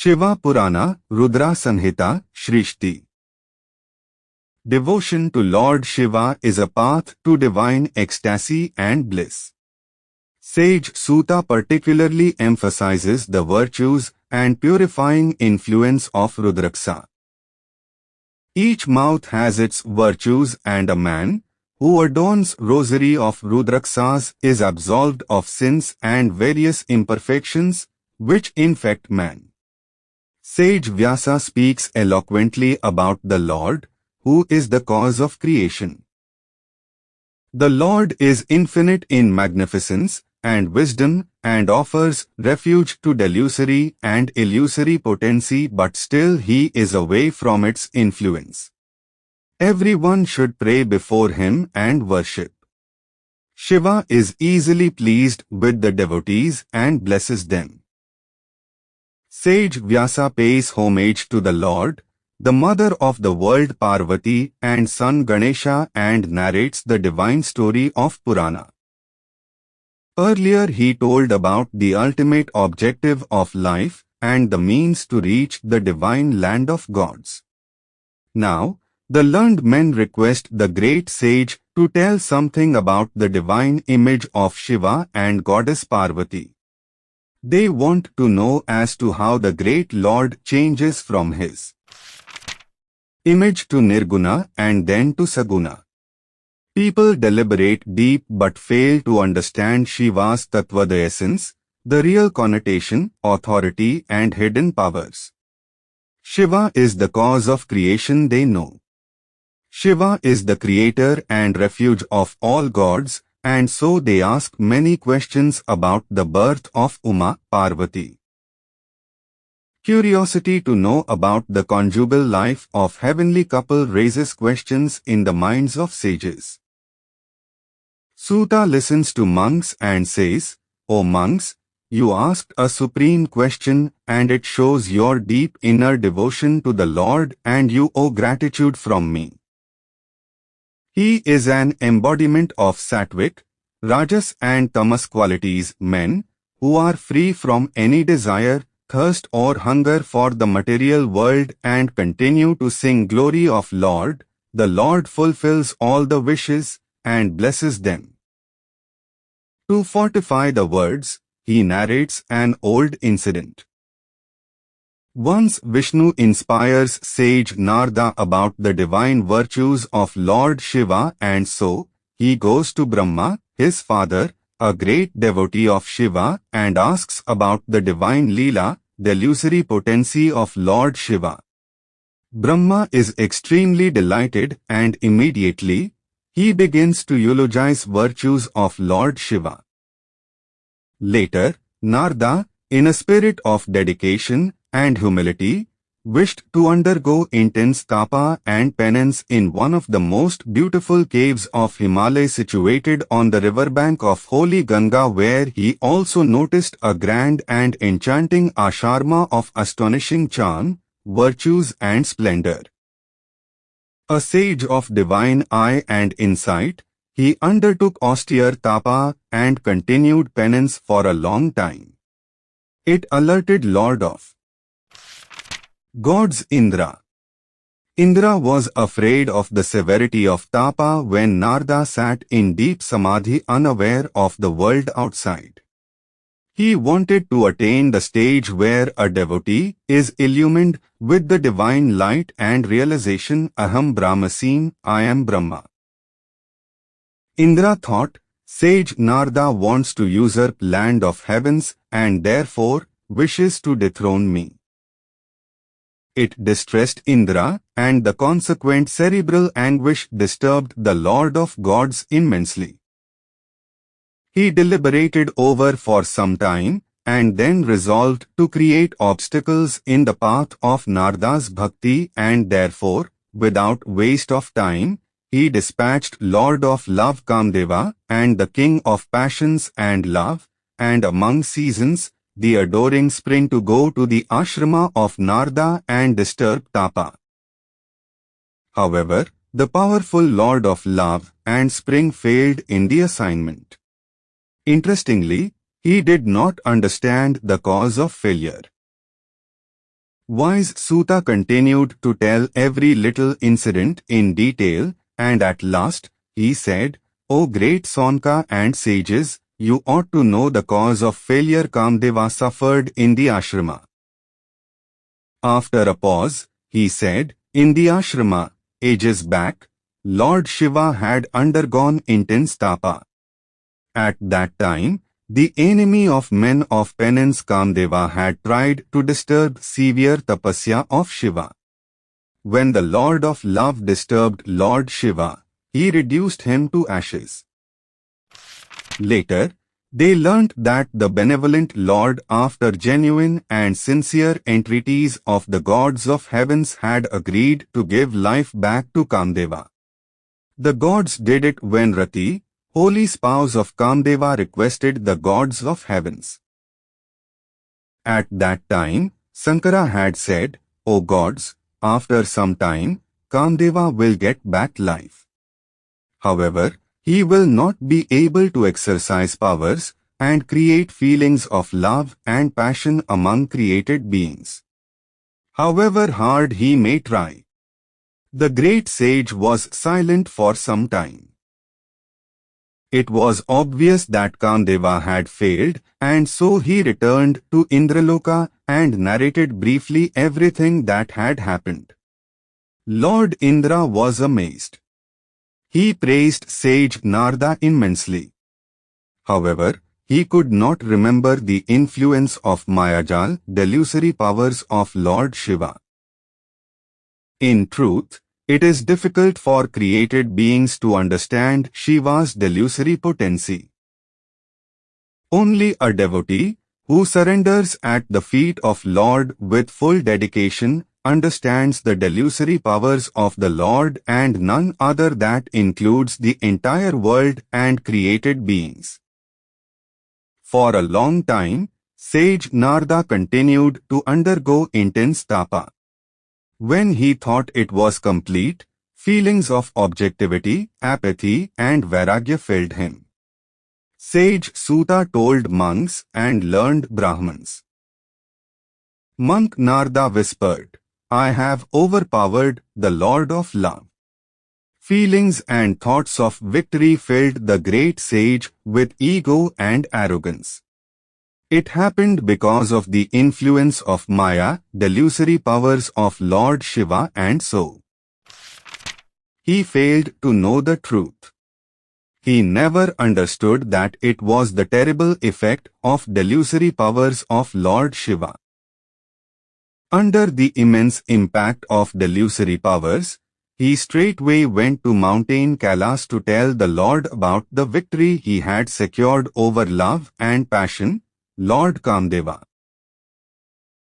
ShivaPurana, Rudra Samhita, Srishti. Devotion to Lord Shiva is a path to divine ecstasy and bliss. Sage Suta particularly emphasizes the virtues and purifying influence of Rudraksa. Each mouth has its virtues, and a man who adorns rosary of Rudraksas is absolved of sins and various imperfections which infect man. Sage Vyasa speaks eloquently about the Lord, who is the cause of creation. The Lord is infinite in magnificence and wisdom and offers refuge to delusory and illusory potency, but still he is away from its influence. Everyone should pray before him and worship. Shiva is easily pleased with the devotees and blesses them. Sage Vyasa pays homage to the Lord, the mother of the world Parvati and son Ganesha, and narrates the divine story of Purana. Earlier he told about the ultimate objective of life and the means to reach the divine land of gods. Now, the learned men request the great sage to tell something about the divine image of Shiva and goddess Parvati. They want to know as to how the great Lord changes from his image to Nirguna and then to Saguna. People deliberate deep but fail to understand Shiva's tattva, the essence, the real connotation, authority and hidden powers. Shiva is the cause of creation, they know. Shiva is the creator and refuge of all gods, and so they ask many questions about the birth of Uma, Parvati. Curiosity to know about the conjugal life of heavenly couple raises questions in the minds of sages. Suta listens to monks and says, "O monks, you asked a supreme question, and it shows your deep inner devotion to the Lord, and you owe gratitude from me. He is an embodiment of sattvic, rajas and tamas qualities, men who are free from any desire, thirst or hunger for the material world and continue to sing glory of Lord. The Lord fulfills all the wishes and blesses them." To fortify the words, he narrates an old incident. Once Vishnu inspires sage Narada about the divine virtues of Lord Shiva, and so he goes to Brahma, his father, a great devotee of Shiva, and asks about the divine Leela, the illusory potency of Lord Shiva. Brahma is extremely delighted, and immediately he begins to eulogize virtues of Lord Shiva. Later, Narada, in a spirit of dedication and humility, wished to undergo intense tapa and penance in one of the most beautiful caves of Himalaya situated on the riverbank of holy Ganga, where he also noticed a grand and enchanting ashrama of astonishing charm, virtues and splendor. A sage of divine eye and insight, he undertook austere tapa and continued penance for a long time. It alerted Lord of gods Indra. Indra was afraid of the severity of tapa when Narada sat in deep samadhi, unaware of the world outside. He wanted to attain the stage where a devotee is illumined with the divine light and realization, aham brahmasmi, I am Brahma. Indra thought, sage Narada wants to usurp land of heavens and therefore wishes to dethrone me. It distressed Indra, and the consequent cerebral anguish disturbed the Lord of gods immensely. He deliberated over for some time, and then resolved to create obstacles in the path of Narada's bhakti, and therefore, without waste of time, he dispatched Lord of Love Kamdeva and the King of Passions and Love, and among seasons, the adoring spring, to go to the ashrama of Narada and disturb tapa. However, the powerful Lord of Love and Spring failed in the assignment. Interestingly, he did not understand the cause of failure. Wise Suta continued to tell every little incident in detail, and at last, he said, "O great Sonka and sages, you ought to know the cause of failure Kamdeva suffered in the ashrama." After a pause, he said, "In the ashrama, ages back, Lord Shiva had undergone intense tapa. At that time, the enemy of men of penance Kamdeva had tried to disturb severe tapasya of Shiva. When the Lord of Love disturbed Lord Shiva, he reduced him to ashes. Later, they learnt that the benevolent Lord, after genuine and sincere entreaties of the gods of heavens, had agreed to give life back to Kamdeva. The gods did it when Rati, holy spouse of Kamdeva, requested the gods of heavens. At that time, Sankara had said, "O gods, after some time, Kamdeva will get back life. However, he will not be able to exercise powers and create feelings of love and passion among created beings, however hard he may try." The great sage was silent for some time. It was obvious that Kamdeva had failed, and so he returned to Indraloka and narrated briefly everything that had happened. Lord Indra was amazed. He praised sage Narada immensely. However, he could not remember the influence of Mayajal, delusory powers of Lord Shiva. In truth, it is difficult for created beings to understand Shiva's delusory potency. Only a devotee, who surrenders at the feet of Lord with full dedication, understands the delusory powers of the Lord, and none other. That includes the entire world and created beings. For a long time, sage Narada continued to undergo intense tapa. When he thought it was complete, feelings of objectivity, apathy, and vairagya filled him. Sage Suta told monks and learned Brahmins. Monk Narada whispered, "I have overpowered the Lord of Love." Feelings and thoughts of victory filled the great sage with ego and arrogance. It happened because of the influence of Maya, delusory powers of Lord Shiva, and so he failed to know the truth. He never understood that it was the terrible effect of delusory powers of Lord Shiva. Under the immense impact of delusory powers, he straightway went to mountain Kailas to tell the Lord about the victory he had secured over love and passion, Lord Kamdeva.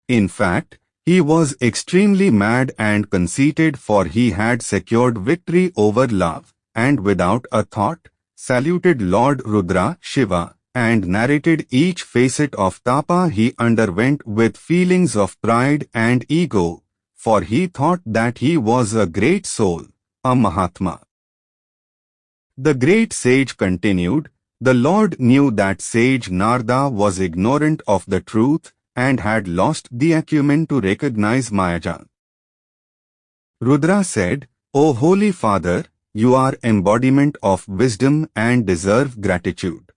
In fact, he was extremely mad and conceited, for he had secured victory over love, and without a thought, saluted Lord Rudra, Shiva, and narrated each facet of tapa he underwent with feelings of pride and ego, for he thought that he was a great soul, a Mahatma. The great sage continued, "The Lord knew that sage Narada was ignorant of the truth and had lost the acumen to recognize Mayajal. Rudra said, "O Holy Father, you are embodiment of wisdom and deserve gratitude.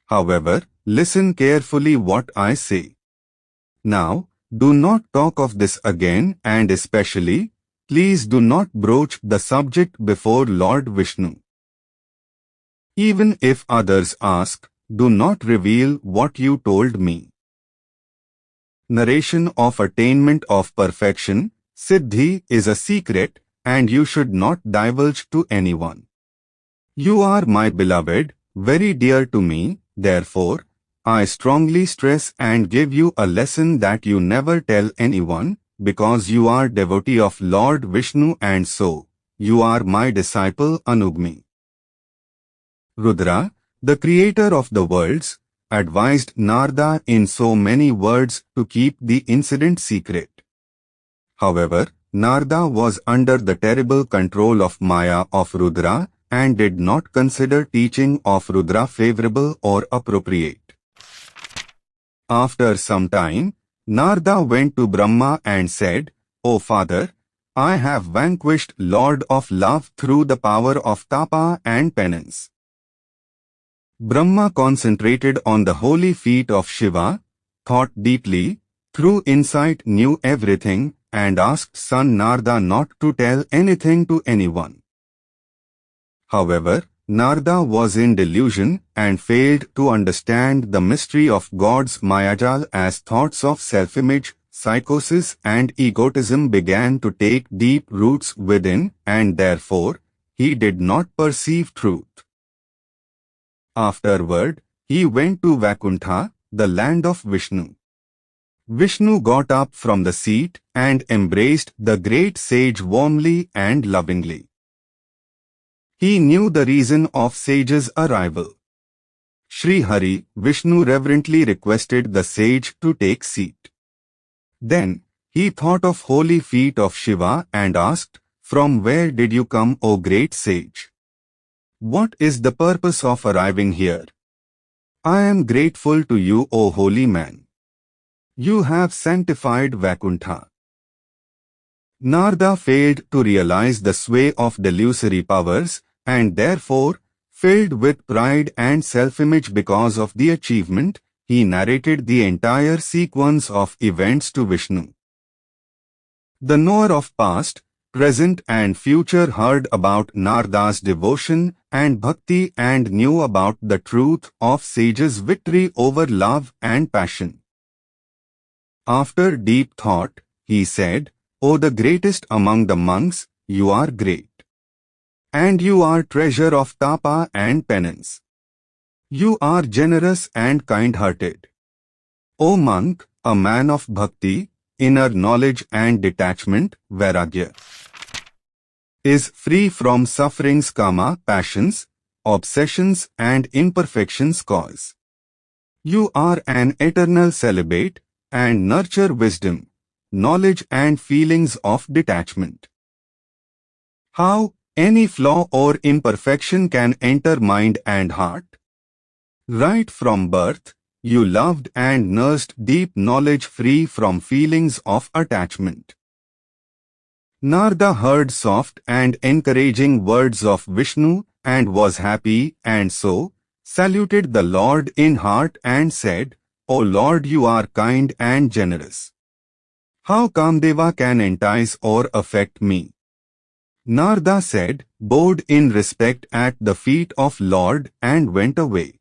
However, listen carefully what I say. Now, do not talk of this again, and especially, please do not broach the subject before Lord Vishnu. Even if others ask, do not reveal what you told me." Narration of attainment of perfection, Siddhi, is a secret, and you should not divulge to anyone. You are my beloved, very dear to me, therefore, I strongly stress and give you a lesson that you never tell anyone, because you are devotee of Lord Vishnu, and so, you are my disciple Anugmi. Rudra, the creator of the worlds, advised Narada in so many words to keep the incident secret. However, Narada was under the terrible control of Maya of Rudra and did not consider teaching of Rudra favorable or appropriate. After some time, Narada went to Brahma and said, "O Father, I have vanquished Lord of Love through the power of tapa and penance." Brahma concentrated on the holy feet of Shiva, thought deeply, through insight knew everything, and asked son Narada not to tell anything to anyone. However, Narada was in delusion and failed to understand the mystery of God's mayajal as thoughts of self-image, psychosis and egotism began to take deep roots within, and therefore, he did not perceive truth. Afterward, he went to Vaikuntha, the land of Vishnu. Vishnu got up from the seat and embraced the great sage warmly and lovingly. He knew the reason of sage's arrival. Sri Hari, Vishnu reverently requested the sage to take seat. Then, he thought of holy feet of Shiva and asked, "From where did you come, O great sage? What is the purpose of arriving here? I am grateful to you, O holy man. You have sanctified Vaikuntha." Narada failed to realize the sway of delusory powers, and therefore, filled with pride and self-image because of the achievement, he narrated the entire sequence of events to Vishnu. The knower of past, present and future heard about Narada's devotion and bhakti and knew about the truth of sage's victory over love and passion. After deep thought, he said, "O the greatest among the monks, you are great. And you are treasure of tapa and penance. You are generous and kind-hearted. O monk, a man of bhakti, inner knowledge and detachment, vairagya, is free from sufferings, kama, passions, obsessions and imperfections cause. You are an eternal celibate and nurture wisdom, knowledge and feelings of detachment. How any flaw or imperfection can enter mind and heart? Right from birth, you loved and nursed deep knowledge free from feelings of attachment." Narada heard soft and encouraging words of Vishnu and was happy, and so saluted the Lord in heart and said, "O Lord, you are kind and generous. How Kamdeva can entice or affect me?" Narada said, bowed in respect at the feet of Lord and went away.